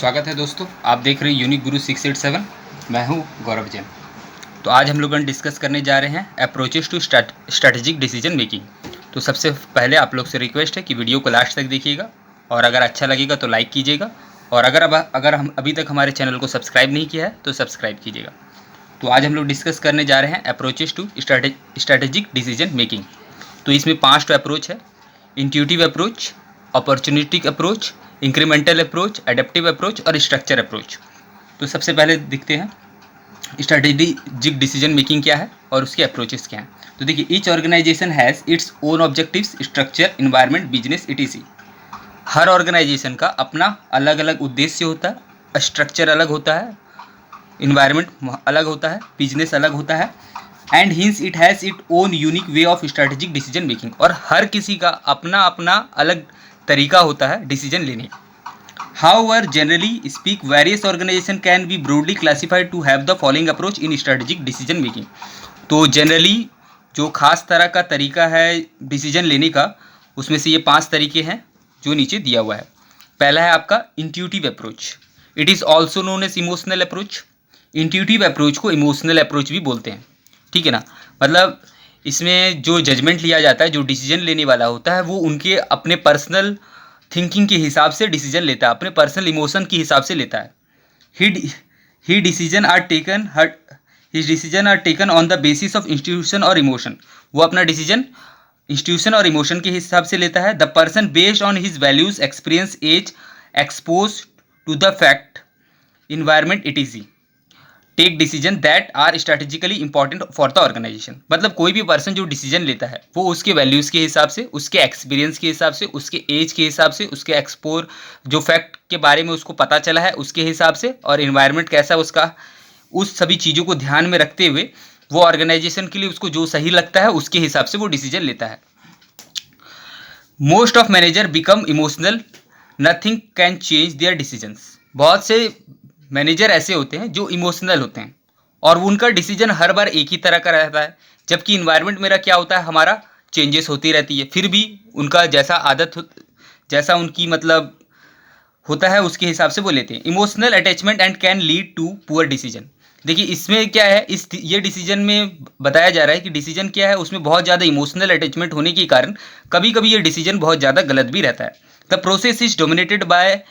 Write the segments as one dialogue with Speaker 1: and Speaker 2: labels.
Speaker 1: स्वागत है दोस्तों। आप देख रहे हैं यूनिक गुरु 687। मैं हूं गौरव जैन। तो आज हम लोग डिस्कस करने जा रहे हैं approaches to strategic decision making. तो सबसे पहले आप लोग से रिक्वेस्ट है कि वीडियो को लास्ट तक देखिएगा और अगर अच्छा लगेगा तो लाइक कीजिएगा और अगर हम अभी तक हमारे चैनल को सब्सक्राइब नहीं किया है तो सब्सक्राइब कीजिएगा। तो आज हम लोग डिस्कस करने जा रहे हैं approaches to strategic decision making. तो इसमें 5 अप्रोच है: intuitive approach, opportunistic approach, incremental approach, adaptive approach और स्ट्रक्चर अप्रोच। तो सबसे पहले दिखते हैं स्ट्रैटेजिक डिसीजन मेकिंग क्या है और उसके अप्रोचेस क्या हैं। तो देखिए, each organisation has its own objectives, structure, environment, business etc। हर ऑर्गेनाइजेशन का अपना अलग अलग उद्देश्य होता है, स्ट्रक्चर अलग होता है, इन्वायरमेंट अलग होता है, बिजनेस अलग होता है, and hints it has it own unique way of strategic decision making. और हर किसी का अपना अपना अलग तरीका होता है डिसीजन लेने का। However, generally speak, various organization can be broadly classified to have the following approach in strategic decision making। तो जनरली जो खास तरह का तरीका है डिसीजन लेने का, उसमें से ये 5 तरीके हैं जो नीचे दिया हुआ है। पहला है आपका intuitive approach. It is also known as emotional approach. Intuitive approach को इमोशनल अप्रोच भी बोलते हैं, ठीक है ना। मतलब इसमें जो जजमेंट लिया जाता है, जो डिसीजन लेने वाला होता है, वो उनके अपने पर्सनल थिंकिंग के हिसाब से डिसीजन लेता है, अपने पर्सनल इमोशन के हिसाब से लेता है। ही decision are taken on the basis of institution और इमोशन। वो अपना डिसीजन इंस्टीट्यूशन और इमोशन के हिसाब से लेता है। The person based on his values, experience, age, expose to the fact, environment etc। Take decision that are strategically important for the organisation. मतलब कोई भी पर्सन जो डिसीजन लेता है वो उसके वैल्यूज़ के हिसाब से, उसके एक्सपीरियंस के हिसाब से, उसके एज के हिसाब से, उसके एक्सपोर जो फैक्ट के बारे में उसको पता चला है उसके हिसाब से, और इन्वायरमेंट कैसा उसका, उस सभी चीज़ों को ध्यान में रखते हुए वो ऑर्गेनाइजेशन के लिए उसको जो सही लगता है उसके हिसाब से वो डिसीजन लेता है। Most of manager become emotional, nothing can change their decisions. बहुत से मैनेजर ऐसे होते हैं जो इमोशनल होते हैं और उनका डिसीजन हर बार एक ही तरह का रहता है, जबकि इन्वायरमेंट मेरा क्या होता है, हमारा चेंजेस होती रहती है। फिर भी उनका जैसा उनकी मतलब होता है उसके हिसाब से वो लेते हैं। Emotional attachment and can lead to poor decision. देखिए इसमें क्या है, ये डिसीजन में बताया जा रहा है कि डिसीजन क्या है, उसमें बहुत ज़्यादा इमोशनल अटैचमेंट होने के कारण कभी कभी ये डिसीजन बहुत ज़्यादा गलत भी रहता है। The process is dominated by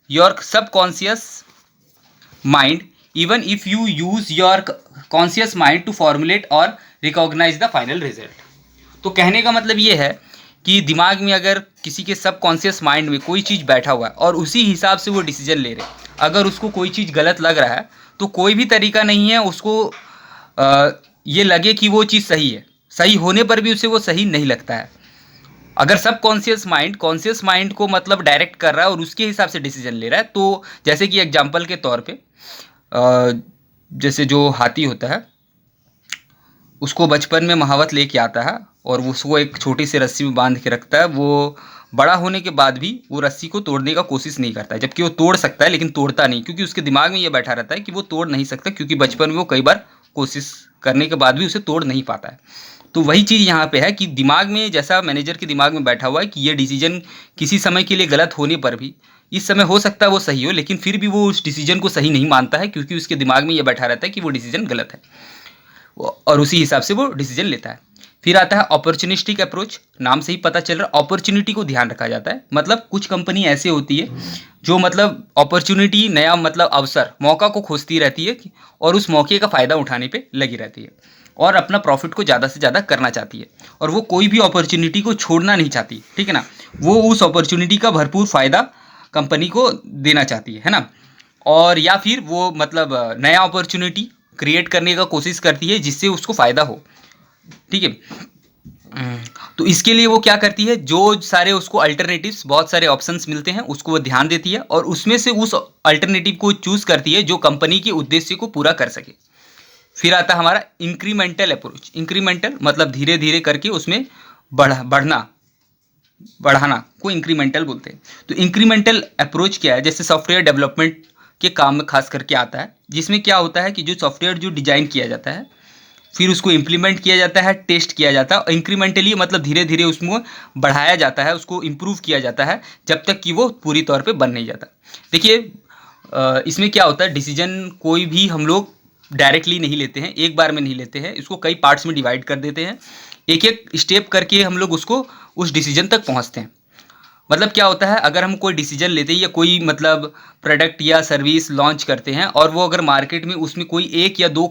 Speaker 1: your subconscious mind even if you use your conscious mind to formulate or recognize the final result। तो कहने का मतलब ये है कि दिमाग में अगर किसी के सबकॉन्शियस माइंड में कोई चीज़ बैठा हुआ है और उसी हिसाब से वो डिसीजन ले रहे, अगर उसको कोई चीज़ गलत लग रहा है तो कोई भी तरीका नहीं है उसको ये लगे कि वो चीज़ सही है, सही होने पर भी उसे वो सही नहीं लगता है। अगर सब कॉन्शियस माइंड को मतलब डायरेक्ट कर रहा है और उसके हिसाब से डिसीजन ले रहा है, तो जैसे कि एग्जांपल के तौर पे जैसे जो हाथी होता है उसको बचपन में महावत लेके आता है और उसको एक छोटी सी रस्सी में बांध के रखता है। वो बड़ा होने के बाद भी वो रस्सी को तोड़ने का कोशिश नहीं करता है, जबकि वो तोड़ सकता है लेकिन तोड़ता नहीं, क्योंकि उसके दिमाग में ये बैठा रहता है कि वो तोड़ नहीं सकता, क्योंकि बचपन में वो कई बार कोशिश करने के बाद भी उसे तोड़ नहीं पाता है। तो वही चीज़ यहाँ पे है कि दिमाग में, जैसा मैनेजर के दिमाग में बैठा हुआ है कि ये डिसीजन किसी समय के लिए गलत होने पर भी, इस समय हो सकता है वो सही हो, लेकिन फिर भी वो उस डिसीजन को सही नहीं मानता है, क्योंकि उसके दिमाग में ये बैठा रहता है कि वो डिसीजन गलत है और उसी हिसाब से वो डिसीजन लेता है। फिर आता है अपॉर्चुनिस्टिक अप्रोच। नाम से ही पता चल रहा है अपॉर्चुनिटी को ध्यान रखा जाता है। मतलब कुछ कंपनी ऐसी होती है जो मतलब अपॉर्चुनिटी, नया मतलब अवसर, मौका को खोजती रहती है और उस मौके का फ़ायदा उठाने पे लगी रहती है और अपना प्रॉफिट को ज़्यादा से ज़्यादा करना चाहती है, और वो कोई भी अपॉर्चुनिटी को छोड़ना नहीं चाहती, ठीक है ना। वो उस अपॉर्चुनिटी का भरपूर फ़ायदा कंपनी को देना चाहती है ना। और या फिर वो मतलब नया अपॉर्चुनिटी क्रिएट करने का कोशिश करती है जिससे उसको फ़ायदा हो, ठीक है। तो इसके लिए वो क्या करती है, जो सारे उसको अल्टरनेटिव्स, बहुत सारे ऑप्शंस मिलते हैं, उसको वो ध्यान देती है और उसमें से उस अल्टरनेटिव को चूज़ करती है जो कंपनी के उद्देश्य को पूरा कर सके। फिर आता है हमारा इंक्रीमेंटल अप्रोच। इंक्रीमेंटल मतलब धीरे धीरे करके उसमें बढ़ाना को इंक्रीमेंटल बोलते हैं। तो इंक्रीमेंटल अप्रोच क्या है, जैसे सॉफ्टवेयर डेवलपमेंट के काम में खास करके आता है, जिसमें क्या होता है कि जो सॉफ्टवेयर जो डिजाइन किया जाता है फिर उसको इम्प्लीमेंट किया जाता है, टेस्ट किया जाता है। इंक्रीमेंटली मतलब धीरे धीरे उसमें बढ़ाया जाता है, उसको इम्प्रूव किया जाता है जब तक कि वो पूरी तौर पे बन नहीं जाता। देखिए इसमें क्या होता है, डिसीजन कोई भी हम लोग डायरेक्टली नहीं लेते हैं, एक बार में नहीं लेते हैं, इसको कई पार्ट्स में डिवाइड कर देते हैं, एक एक स्टेप करके हम लोग उसको उस डिसीजन तक पहुंचते हैं। मतलब क्या होता है, अगर हम कोई डिसीजन लेते हैं या कोई मतलब प्रोडक्ट या सर्विस लॉन्च करते हैं और वो अगर मार्केट में उसमें कोई एक या दो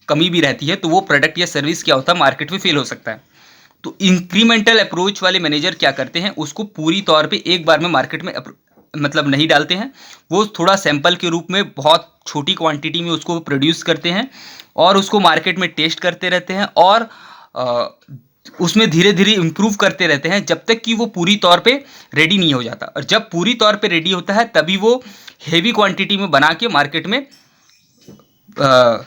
Speaker 1: कमी भी रहती है तो वो प्रोडक्ट या सर्विस क्या होता है, मार्केट में फेल हो सकता है। तो इंक्रीमेंटल अप्रोच वाले मैनेजर क्या करते हैं, उसको पूरी तौर पे एक बार में मार्केट में मतलब नहीं डालते हैं, वो थोड़ा सैंपल के रूप में बहुत छोटी क्वांटिटी में उसको प्रोड्यूस करते हैं और उसको मार्केट में टेस्ट करते रहते हैं और उसमें धीरे धीरे इम्प्रूव करते रहते हैं जब तक कि वो पूरी तौर पे रेडी नहीं हो जाता। और जब पूरी तौर पे रेडी होता है तभी वो हेवी क्वांटिटी में बना के मार्केट में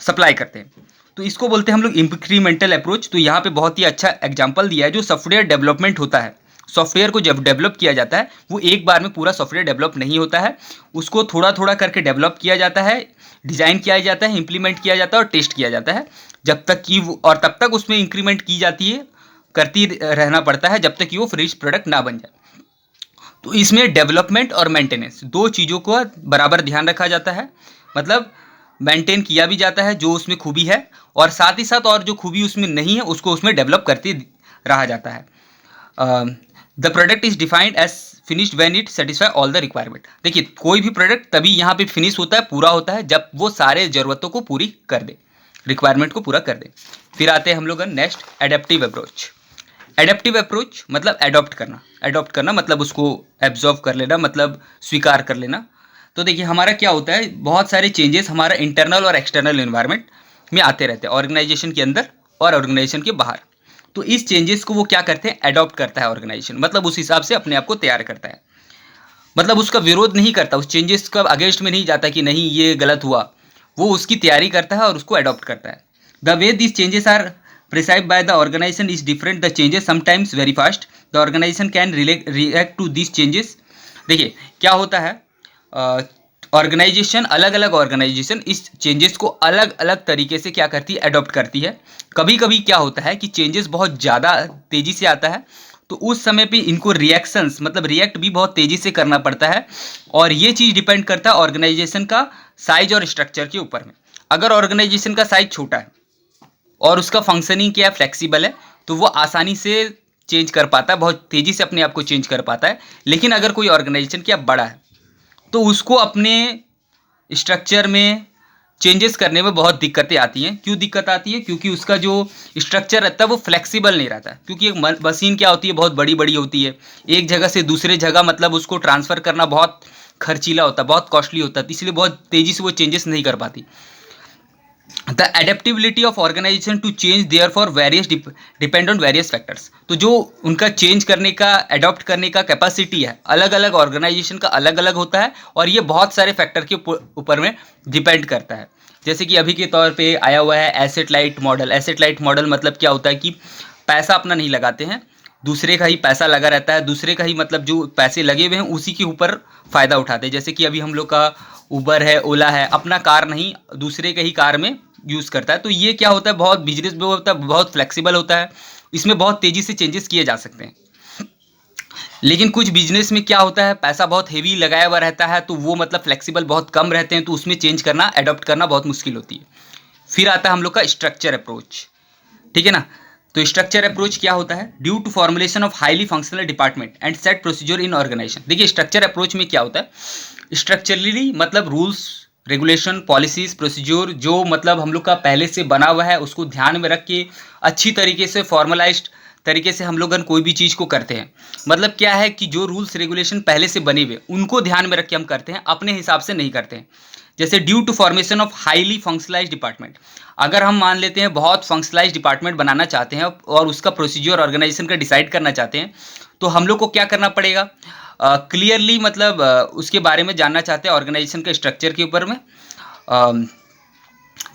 Speaker 1: सप्लाई करते हैं। तो इसको बोलते हैं हम लोग इंक्रीमेंटल अप्रोच। तो यहाँ पे बहुत ही अच्छा एग्जांपल दिया है, जो सॉफ्टवेयर डेवलपमेंट होता है, सॉफ्टवेयर को जब डेवलप किया जाता है वो एक बार में पूरा सॉफ्टवेयर डेवलप नहीं होता है, उसको थोड़ा थोड़ा करके डेवलप किया जाता है, डिज़ाइन किया जाता है, इम्प्लीमेंट किया जाता है और टेस्ट किया जाता है, जब तक कि वो, और तब तक उसमें इंक्रीमेंट की जाती है, करती रहना पड़ता है जब तक कि वो फिनिश प्रोडक्ट ना बन जाए। तो इसमें डेवलपमेंट और मेंटेनेंस दो चीज़ों को बराबर ध्यान रखा जाता है, मतलब मेंटेन किया भी जाता है जो उसमें खूबी है, और साथ ही साथ और जो खूबी उसमें नहीं है उसको उसमें डेवलप करते रहा जाता है। The product is defined as finished when it satisfy all the requirement. देखिए, कोई भी प्रोडक्ट तभी यहाँ पे फिनिश होता है, पूरा होता है, जब वो सारे ज़रूरतों को पूरी कर दे, रिक्वायरमेंट को पूरा कर दे। फिर आते हैं हम लोग next, adaptive approach. Adaptive approach मतलब एडॉप्ट करना, एडॉप्ट करना मतलब उसको एब्जॉर्व कर लेना, मतलब स्वीकार कर लेना। तो देखिए, हमारा क्या होता है, बहुत सारे चेंजेस हमारा इंटरनल और एक्सटर्नल एनवायरनमेंट में आते रहते हैं, ऑर्गेनाइजेशन के अंदर और ऑर्गेनाइजेशन के बाहर। तो इस चेंजेस को वो क्या करते हैं, एडॉप्ट करता है ऑर्गेनाइजेशन, मतलब उस हिसाब से अपने आप को तैयार करता है, मतलब उसका विरोध नहीं करता, उस चेंजेस का अगेंस्ट में नहीं जाता कि नहीं ये गलत हुआ, वो उसकी तैयारी करता है और उसको एडॉप्ट करता है। The way this changes are perceived by the organisation is different, the changes sometimes very fast, the organisation can react to this changes. देखिए क्या होता है, ऑर्गेनाइजेशन, अलग अलग ऑर्गेनाइजेशन इस चेंजेस को अलग अलग तरीके से क्या करती है, अडॉप्ट करती है। कभी कभी क्या होता है कि चेंजेस बहुत ज़्यादा तेज़ी से आता है, तो उस समय पे इनको रिएक्शंस मतलब रिएक्ट भी बहुत तेज़ी से करना पड़ता है, और ये चीज़ डिपेंड करता है ऑर्गेनाइजेशन का साइज और स्ट्रक्चर के ऊपर में। अगर ऑर्गेनाइजेशन का साइज छोटा है और उसका फंक्शनिंग क्या फ्लेक्सिबल है, तो वो आसानी से चेंज कर पाता है, बहुत तेज़ी से अपने आप को चेंज कर पाता है। लेकिन अगर कोई ऑर्गेनाइजेशन क्या बड़ा है तो उसको अपने स्ट्रक्चर में चेंजेस करने में बहुत दिक्कतें आती हैं। क्यों दिक्कत आती है, क्योंकि उसका जो स्ट्रक्चर रहता है वो फ्लेक्सिबल नहीं रहता, क्योंकि एक मशीन क्या होती है, बहुत बड़ी बड़ी होती है, एक जगह से दूसरे जगह मतलब उसको ट्रांसफ़र करना बहुत खर्चीला होता है, बहुत कॉस्टली होता है, तो इसलिए बहुत तेज़ी से वो चेंजेस नहीं कर पाती। The adaptability of organisation to change their for various depend on various factors. तो जो उनका चेंज करने का, अडॉप्ट करने का कैपेसिटी है, अलग अलग ऑर्गेनाइजेशन का अलग अलग होता है, और ये बहुत सारे फैक्टर के ऊपर में डिपेंड करता है। जैसे कि अभी के तौर पे आया हुआ है asset light model. Asset light model मतलब क्या होता है कि पैसा अपना नहीं लगाते हैं, दूसरे का ही पैसा लगा रहता है, दूसरे का ही मतलब जो पैसे लगे हुए हैं उसी के ऊपर फ़ायदा उठाते हैं। जैसे कि अभी हम लोग का उबर है, ओला है, अपना कार नहीं दूसरे के ही कार में यूज़ करता है। तो ये क्या होता है, बहुत बिजनेस में होता है, बहुत फ्लेक्सिबल होता है, इसमें बहुत तेज़ी से चेंजेस किए जा सकते हैं। लेकिन कुछ बिजनेस में क्या होता है, पैसा बहुत हेवी लगाया हुआ रहता है, तो वो मतलब फ्लेक्सिबल बहुत कम रहते हैं, तो उसमें चेंज करना, अडॉप्ट करना बहुत मुश्किल होती है। फिर आता है हम लोग का स्ट्रक्चर अप्रोच, ठीक है ना। तो स्ट्रक्चर अप्रोच क्या होता है, due to formulation of highly functional department and set procedure in organisation. देखिए स्ट्रक्चर अप्रोच में क्या होता है, स्ट्रक्चरली मतलब रूल्स रेगुलेशन पॉलिसीज प्रोसीजर जो मतलब हम लोग का पहले से बना हुआ है उसको ध्यान में रख के अच्छी तरीके से फॉर्मलाइज्ड तरीके से हम लोग कोई भी चीज़ को करते हैं। मतलब क्या है कि जो रूल्स रेगुलेशन पहले से बने हुए उनको ध्यान में रख के हम करते हैं, अपने हिसाब से नहीं करते हैं। जैसे due to formation of highly functionalise department, अगर हम मान लेते हैं बहुत फंक्शनलाइज डिपार्टमेंट बनाना चाहते हैं और उसका प्रोसीजर ऑर्गेनाइजेशन का डिसाइड करना चाहते हैं, तो हम लोग को क्या करना पड़ेगा, क्लियरली मतलब उसके बारे में जानना चाहते हैं ऑर्गेनाइजेशन के स्ट्रक्चर के ऊपर में।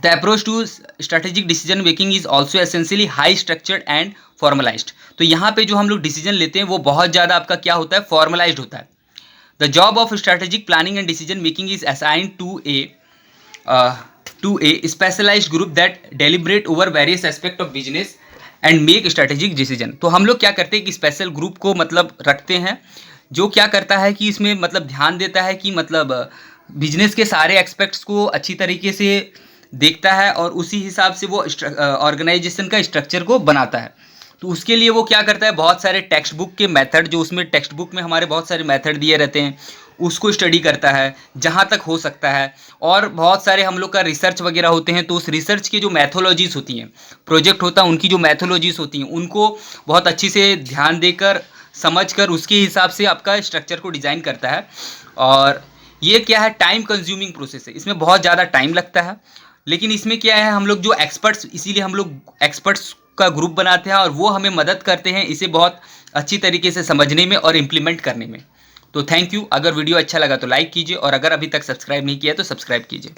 Speaker 1: The approach to strategic decision making is also essentially high structured and formalised. तो यहाँ पे जो हम लोग डिसीजन लेते हैं वो बहुत ज़्यादा आपका क्या होता है, फॉर्मलाइज्ड होता है। The job of strategic planning and decision making is assigned to a specialised group that deliberate over various aspect of business and make strategic decision. तो हम लोग क्या करते हैं कि स्पेशल ग्रुप को मतलब रखते हैं जो क्या करता है कि इसमें मतलब ध्यान देता है कि मतलब बिजनेस के सारे एस्पेक्ट्स को अच्छी तरीके से देखता है और उसी हिसाब से वो ऑर्गेनाइजेशन का स्ट्रक्चर को बनाता है। तो उसके लिए वो क्या करता है, बहुत सारे टेक्स्ट बुक के मेथड, जो उसमें टेक्स्ट बुक में हमारे बहुत सारे मेथड दिए रहते हैं, उसको स्टडी करता है जहाँ तक हो सकता है। और बहुत सारे हम लोग का रिसर्च वगैरह होते हैं, तो उस रिसर्च की जो मैथोलॉजीज़ होती हैं, प्रोजेक्ट होता है उनकी जो मैथोलॉजीज़ होती हैं, उनको बहुत अच्छी से ध्यान देकर समझ कर उसके हिसाब से आपका स्ट्रक्चर को डिज़ाइन करता है। और ये क्या है, टाइम कंज्यूमिंग प्रोसेस है, इसमें बहुत ज़्यादा टाइम लगता है। लेकिन इसमें क्या है, हम लोग जो एक्सपर्ट्स, इसीलिए हम लोग एक्सपर्ट्स का ग्रुप बनाते हैं और वो हमें मदद करते हैं इसे बहुत अच्छी तरीके से समझने में और इम्प्लीमेंट करने में। तो थैंक यू। अगर वीडियो अच्छा लगा तो लाइक कीजिए और अगर अभी तक सब्सक्राइब नहीं किया तो सब्सक्राइब कीजिए।